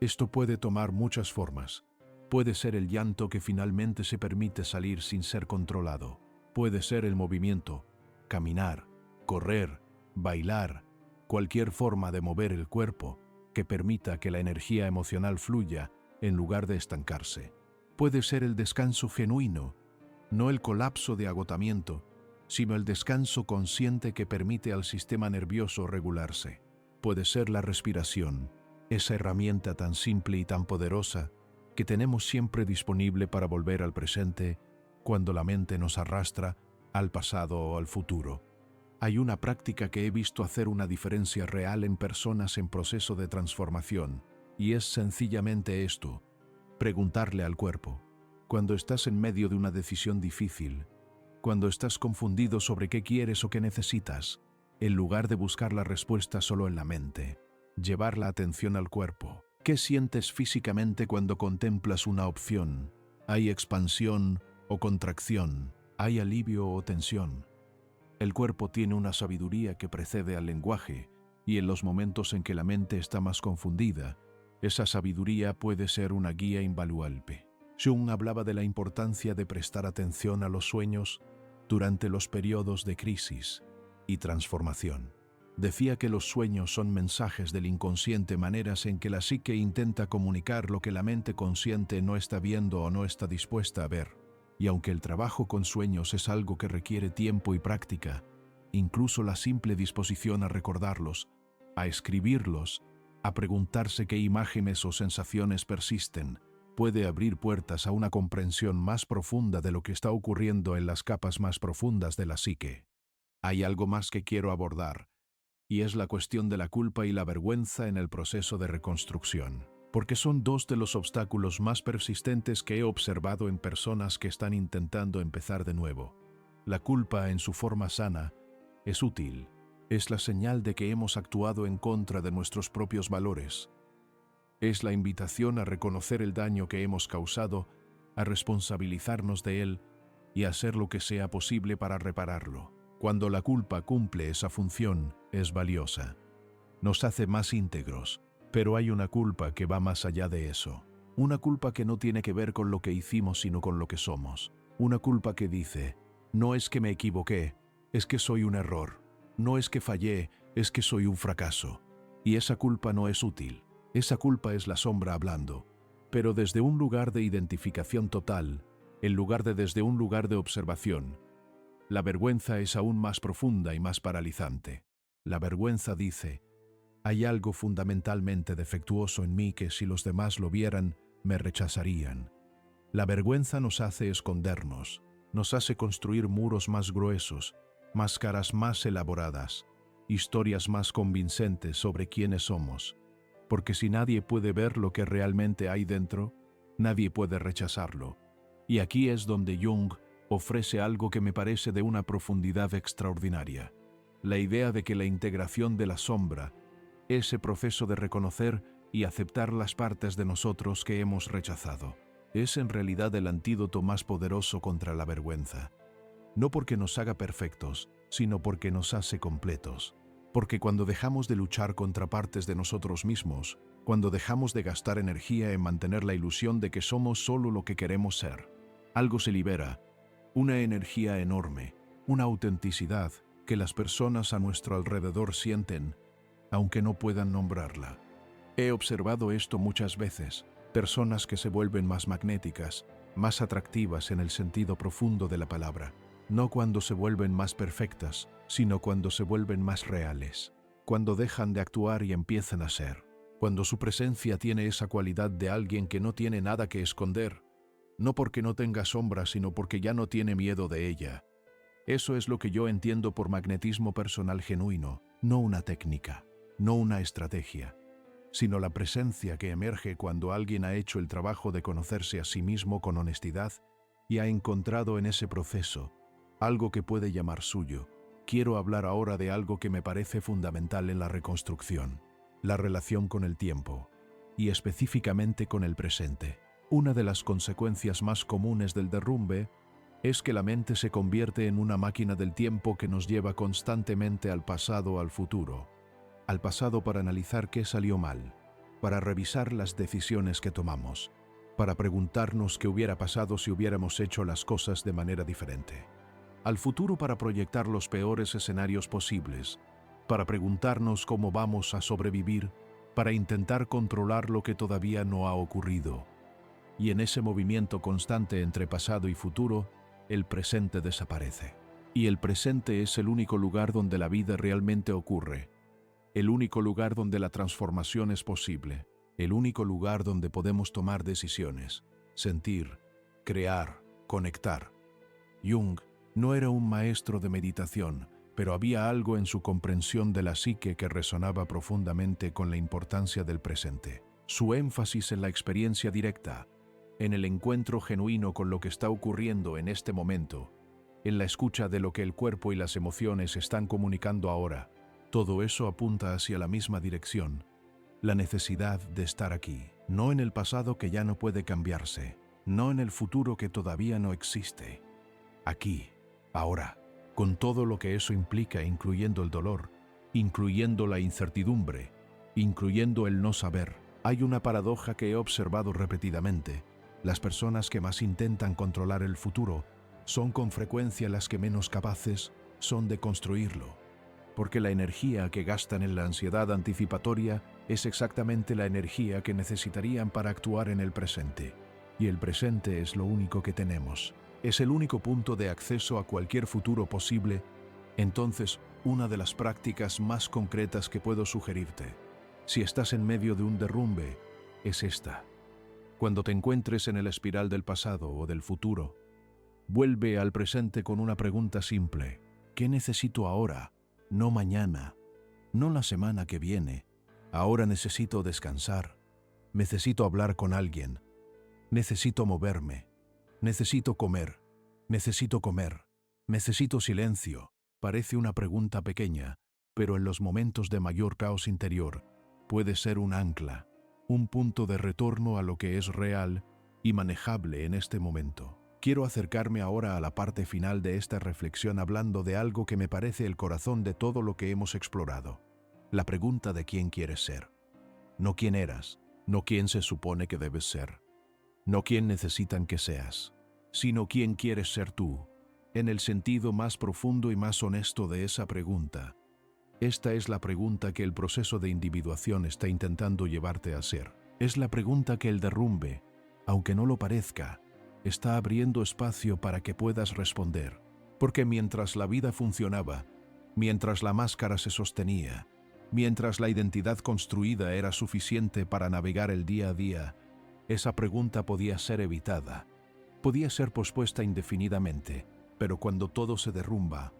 Esto puede tomar muchas formas. Puede ser el llanto que finalmente se permite salir sin ser controlado. Puede ser el movimiento, caminar, correr, bailar, cualquier forma de mover el cuerpo que permita que la energía emocional fluya en lugar de estancarse. Puede ser el descanso genuino, no el colapso de agotamiento, sino el descanso consciente que permite al sistema nervioso regularse. Puede ser la respiración, esa herramienta tan simple y tan poderosa que tenemos siempre disponible para volver al presente cuando la mente nos arrastra al pasado o al futuro. Hay una práctica que he visto hacer una diferencia real en personas en proceso de transformación, y es sencillamente esto: preguntarle al cuerpo. Cuando estás en medio de una decisión difícil, cuando estás confundido sobre qué quieres o qué necesitas, en lugar de buscar la respuesta solo en la mente, llevar la atención al cuerpo. ¿Qué sientes físicamente cuando contemplas una opción? ¿Hay expansión o contracción? ¿Hay alivio o tensión? El cuerpo tiene una sabiduría que precede al lenguaje, y en los momentos en que la mente está más confundida, esa sabiduría puede ser una guía invaluable. Jung hablaba de la importancia de prestar atención a los sueños durante los periodos de crisis y transformación. Decía que los sueños son mensajes del inconsciente, maneras en que la psique intenta comunicar lo que la mente consciente no está viendo o no está dispuesta a ver. Y aunque el trabajo con sueños es algo que requiere tiempo y práctica, incluso la simple disposición a recordarlos, a escribirlos, a preguntarse qué imágenes o sensaciones persisten, puede abrir puertas a una comprensión más profunda de lo que está ocurriendo en las capas más profundas de la psique. Hay algo más que quiero abordar, y es la cuestión de la culpa y la vergüenza en el proceso de reconstrucción, porque son dos de los obstáculos más persistentes que he observado en personas que están intentando empezar de nuevo. La culpa, en su forma sana, es útil. Es la señal de que hemos actuado en contra de nuestros propios valores. Es la invitación a reconocer el daño que hemos causado, a responsabilizarnos de él y a hacer lo que sea posible para repararlo. Cuando la culpa cumple esa función, es valiosa. Nos hace más íntegros, pero hay una culpa que va más allá de eso. Una culpa que no tiene que ver con lo que hicimos, sino con lo que somos. Una culpa que dice: no es que me equivoqué, es que soy un error. No es que fallé, es que soy un fracaso. Y esa culpa no es útil. Esa culpa es la sombra hablando, pero desde un lugar de identificación total, en lugar de desde un lugar de observación. La vergüenza es aún más profunda y más paralizante. La vergüenza dice: hay algo fundamentalmente defectuoso en mí que si los demás lo vieran, me rechazarían. La vergüenza nos hace escondernos, nos hace construir muros más gruesos, máscaras más elaboradas, historias más convincentes sobre quiénes somos. Porque si nadie puede ver lo que realmente hay dentro, nadie puede rechazarlo. Y aquí es donde Jung ofrece algo que me parece de una profundidad extraordinaria. La idea de que la integración de la sombra, ese proceso de reconocer y aceptar las partes de nosotros que hemos rechazado, es en realidad el antídoto más poderoso contra la vergüenza. No porque nos haga perfectos, sino porque nos hace completos. Porque cuando dejamos de luchar contra partes de nosotros mismos, cuando dejamos de gastar energía en mantener la ilusión de que somos solo lo que queremos ser, algo se libera, una energía enorme, una autenticidad que las personas a nuestro alrededor sienten, aunque no puedan nombrarla. He observado esto muchas veces, personas que se vuelven más magnéticas, más atractivas en el sentido profundo de la palabra, no cuando se vuelven más perfectas, sino cuando se vuelven más reales, cuando dejan de actuar y empiezan a ser, cuando su presencia tiene esa cualidad de alguien que no tiene nada que esconder, no porque no tenga sombra, sino porque ya no tiene miedo de ella. Eso es lo que yo entiendo por magnetismo personal genuino, no una técnica, no una estrategia, sino la presencia que emerge cuando alguien ha hecho el trabajo de conocerse a sí mismo con honestidad y ha encontrado en ese proceso algo que puede llamar suyo. Quiero hablar ahora de algo que me parece fundamental en la reconstrucción: la relación con el tiempo, y específicamente con el presente. Una de las consecuencias más comunes del derrumbe es que la mente se convierte en una máquina del tiempo que nos lleva constantemente al pasado o al futuro. Al pasado para analizar qué salió mal, para revisar las decisiones que tomamos, para preguntarnos qué hubiera pasado si hubiéramos hecho las cosas de manera diferente. Al futuro para proyectar los peores escenarios posibles, para preguntarnos cómo vamos a sobrevivir, para intentar controlar lo que todavía no ha ocurrido. Y en ese movimiento constante entre pasado y futuro, el presente desaparece. Y el presente es el único lugar donde la vida realmente ocurre, el único lugar donde la transformación es posible, el único lugar donde podemos tomar decisiones, sentir, crear, conectar. Jung no era un maestro de meditación, pero había algo en su comprensión de la psique que resonaba profundamente con la importancia del presente. Su énfasis en la experiencia directa, en el encuentro genuino con lo que está ocurriendo en este momento, en la escucha de lo que el cuerpo y las emociones están comunicando ahora, todo eso apunta hacia la misma dirección: la necesidad de estar aquí, no en el pasado que ya no puede cambiarse, no en el futuro que todavía no existe. Aquí, ahora, con todo lo que eso implica, incluyendo el dolor, incluyendo la incertidumbre, incluyendo el no saber. Hay una paradoja que he observado repetidamente: las personas que más intentan controlar el futuro son con frecuencia las que menos capaces son de construirlo, porque la energía que gastan en la ansiedad anticipatoria es exactamente la energía que necesitarían para actuar en el presente. Y el presente es lo único que tenemos. Es el único punto de acceso a cualquier futuro posible. Entonces, una de las prácticas más concretas que puedo sugerirte, si estás en medio de un derrumbe, es esta. Cuando te encuentres en el espiral del pasado o del futuro, vuelve al presente con una pregunta simple: ¿qué necesito ahora? No mañana, no la semana que viene. Ahora necesito descansar, necesito hablar con alguien, necesito moverme, necesito comer, necesito silencio. Parece una pregunta pequeña, pero en los momentos de mayor caos interior puede ser un ancla, un punto de retorno a lo que es real y manejable en este momento. Quiero acercarme ahora a la parte final de esta reflexión hablando de algo que me parece el corazón de todo lo que hemos explorado: la pregunta de quién quieres ser. No quién eras, no quién se supone que debes ser, no quién necesitan que seas, sino quién quieres ser tú, en el sentido más profundo y más honesto de esa pregunta. Esta es la pregunta que el proceso de individuación está intentando llevarte a hacer. Es la pregunta que el derrumbe, aunque no lo parezca, está abriendo espacio para que puedas responder. Porque mientras la vida funcionaba, mientras la máscara se sostenía, mientras la identidad construida era suficiente para navegar el día a día, esa pregunta podía ser evitada, podía ser pospuesta indefinidamente, pero cuando todo se derrumba,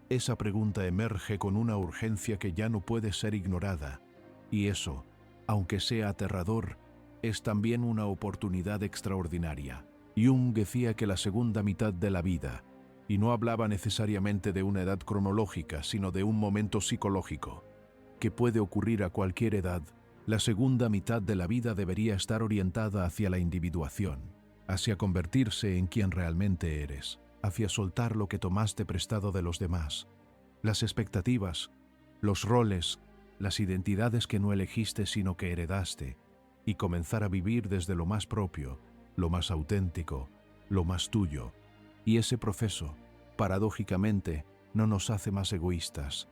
esa pregunta emerge con una urgencia que ya no puede ser ignorada, y eso, aunque sea aterrador, es también una oportunidad extraordinaria. Jung decía que la segunda mitad de la vida, y no hablaba necesariamente de una edad cronológica, sino de un momento psicológico, que puede ocurrir a cualquier edad, la segunda mitad de la vida debería estar orientada hacia la individuación, hacia convertirse en quien realmente eres, hacia soltar lo que tomaste prestado de los demás, las expectativas, los roles, las identidades que no elegiste sino que heredaste, y comenzar a vivir desde lo más propio, lo más auténtico, lo más tuyo. Y ese proceso, paradójicamente, no nos hace más egoístas,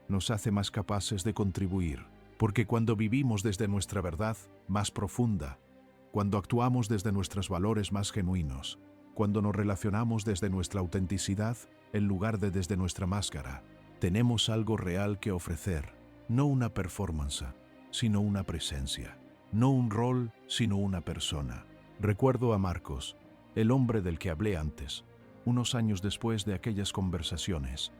nos hace más capaces de contribuir, porque cuando vivimos desde nuestra verdad más profunda, cuando actuamos desde nuestros valores más genuinos, cuando nos relacionamos desde nuestra autenticidad en lugar de desde nuestra máscara, tenemos algo real que ofrecer, no una performance, sino una presencia, no un rol, sino una persona. Recuerdo a Marcos, el hombre del que hablé antes, unos años después de aquellas conversaciones.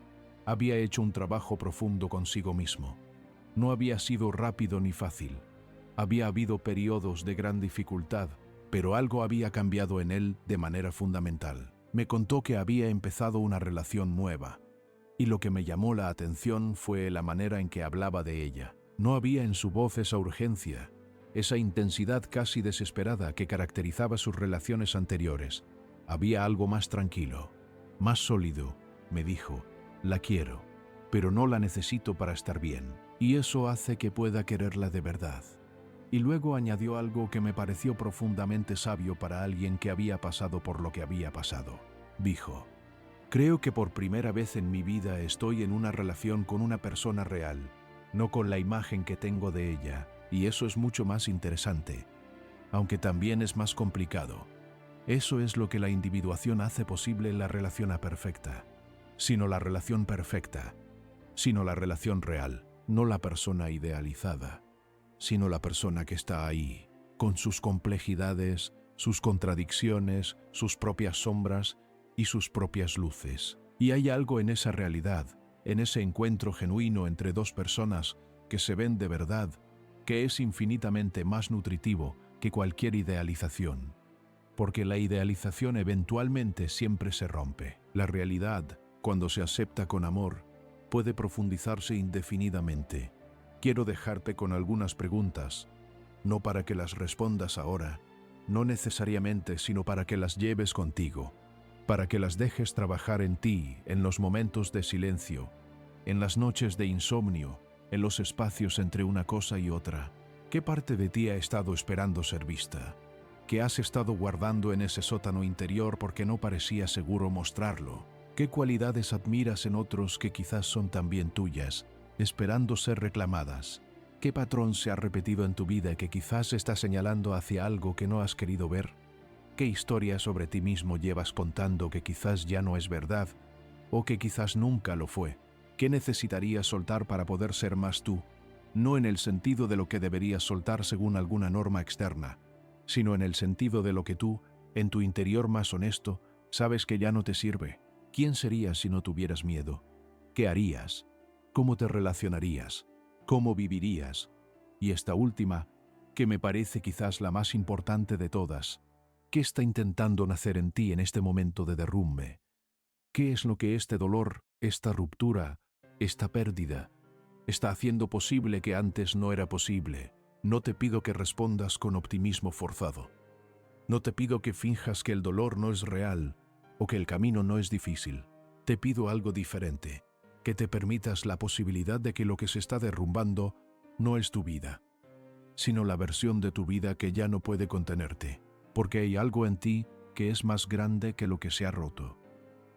Había hecho un trabajo profundo consigo mismo. No había sido rápido ni fácil. Había habido periodos de gran dificultad, pero algo había cambiado en él de manera fundamental. Me contó que había empezado una relación nueva, y lo que me llamó la atención fue la manera en que hablaba de ella. No había en su voz esa urgencia, esa intensidad casi desesperada que caracterizaba sus relaciones anteriores. Había algo más tranquilo, más sólido. Me dijo: la quiero, pero no la necesito para estar bien, y eso hace que pueda quererla de verdad. Y luego añadió algo que me pareció profundamente sabio para alguien que había pasado por lo que había pasado. Dijo: creo que por primera vez en mi vida estoy en una relación con una persona real, no con la imagen que tengo de ella, y eso es mucho más interesante, aunque también es más complicado. Eso es lo que la individuación hace posible en la relación perfecta, sino la relación perfecta, sino la relación real, no la persona idealizada, sino la persona que está ahí, con sus complejidades, sus contradicciones, sus propias sombras y sus propias luces. Y hay algo en esa realidad, en ese encuentro genuino entre dos personas que se ven de verdad, que es infinitamente más nutritivo que cualquier idealización. Porque la idealización eventualmente siempre se rompe. La realidad, cuando se acepta con amor, puede profundizarse indefinidamente. Quiero dejarte con algunas preguntas, no para que las respondas ahora, no necesariamente, sino para que las lleves contigo, para que las dejes trabajar en ti, en los momentos de silencio, en las noches de insomnio, en los espacios entre una cosa y otra. ¿Qué parte de ti ha estado esperando ser vista? ¿Qué has estado guardando en ese sótano interior porque no parecía seguro mostrarlo? ¿Qué cualidades admiras en otros que quizás son también tuyas, esperando ser reclamadas? ¿Qué patrón se ha repetido en tu vida que quizás está señalando hacia algo que no has querido ver? ¿Qué historia sobre ti mismo llevas contando que quizás ya no es verdad o que quizás nunca lo fue? ¿Qué necesitarías soltar para poder ser más tú? No en el sentido de lo que deberías soltar según alguna norma externa, sino en el sentido de lo que tú, en tu interior más honesto, sabes que ya no te sirve. ¿Quién serías si no tuvieras miedo? ¿Qué harías? ¿Cómo te relacionarías? ¿Cómo vivirías? Y esta última, que me parece quizás la más importante de todas, ¿qué está intentando nacer en ti en este momento de derrumbe? ¿Qué es lo que este dolor, esta ruptura, esta pérdida, está haciendo posible que antes no era posible? No te pido que respondas con optimismo forzado. No te pido que finjas que el dolor no es real o que el camino no es difícil. Te pido algo diferente, que te permitas la posibilidad de que lo que se está derrumbando no es tu vida, sino la versión de tu vida que ya no puede contenerte, porque hay algo en ti que es más grande que lo que se ha roto,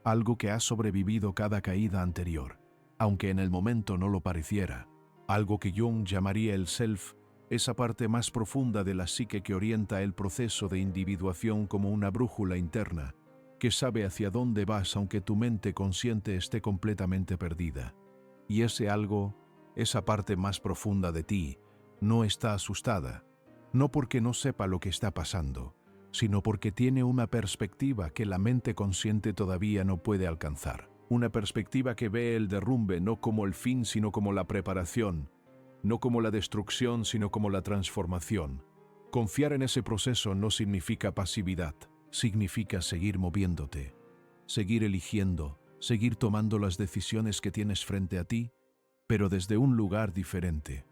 algo que ha sobrevivido cada caída anterior, aunque en el momento no lo pareciera. Algo que Jung llamaría el self, esa parte más profunda de la psique que orienta el proceso de individuación como una brújula interna, que sabe hacia dónde vas aunque tu mente consciente esté completamente perdida. Y ese algo, esa parte más profunda de ti, no está asustada, no porque no sepa lo que está pasando, sino porque tiene una perspectiva que la mente consciente todavía no puede alcanzar. Una perspectiva que ve el derrumbe no como el fin, sino como la preparación, no como la destrucción, sino como la transformación. Confiar en ese proceso no significa pasividad, significa seguir moviéndote, seguir eligiendo, seguir tomando las decisiones que tienes frente a ti, pero desde un lugar diferente,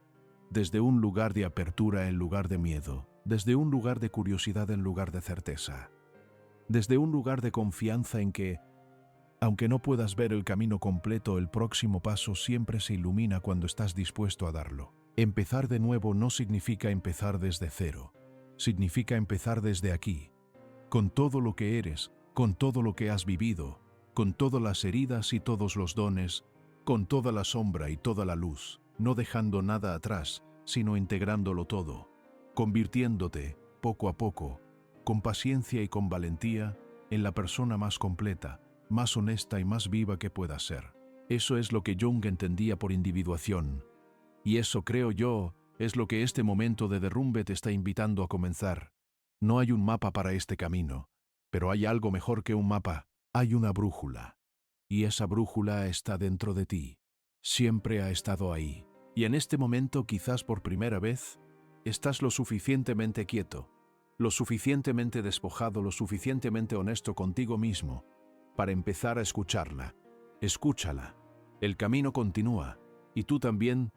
desde un lugar de apertura en lugar de miedo, desde un lugar de curiosidad en lugar de certeza, desde un lugar de confianza en que, aunque no puedas ver el camino completo, el próximo paso siempre se ilumina cuando estás dispuesto a darlo. Empezar de nuevo no significa empezar desde cero, significa empezar desde aquí, con todo lo que eres, con todo lo que has vivido, con todas las heridas y todos los dones, con toda la sombra y toda la luz, no dejando nada atrás, sino integrándolo todo, convirtiéndote, poco a poco, con paciencia y con valentía, en la persona más completa, más honesta y más viva que puedas ser. Eso es lo que Jung entendía por individuación. Y eso, creo yo, es lo que este momento de derrumbe te está invitando a comenzar. No hay un mapa para este camino, pero hay algo mejor que un mapa, hay una brújula. Y esa brújula está dentro de ti. Siempre ha estado ahí. Y en este momento, quizás por primera vez, estás lo suficientemente quieto, lo suficientemente despojado, lo suficientemente honesto contigo mismo, para empezar a escucharla. Escúchala. El camino continúa, y tú también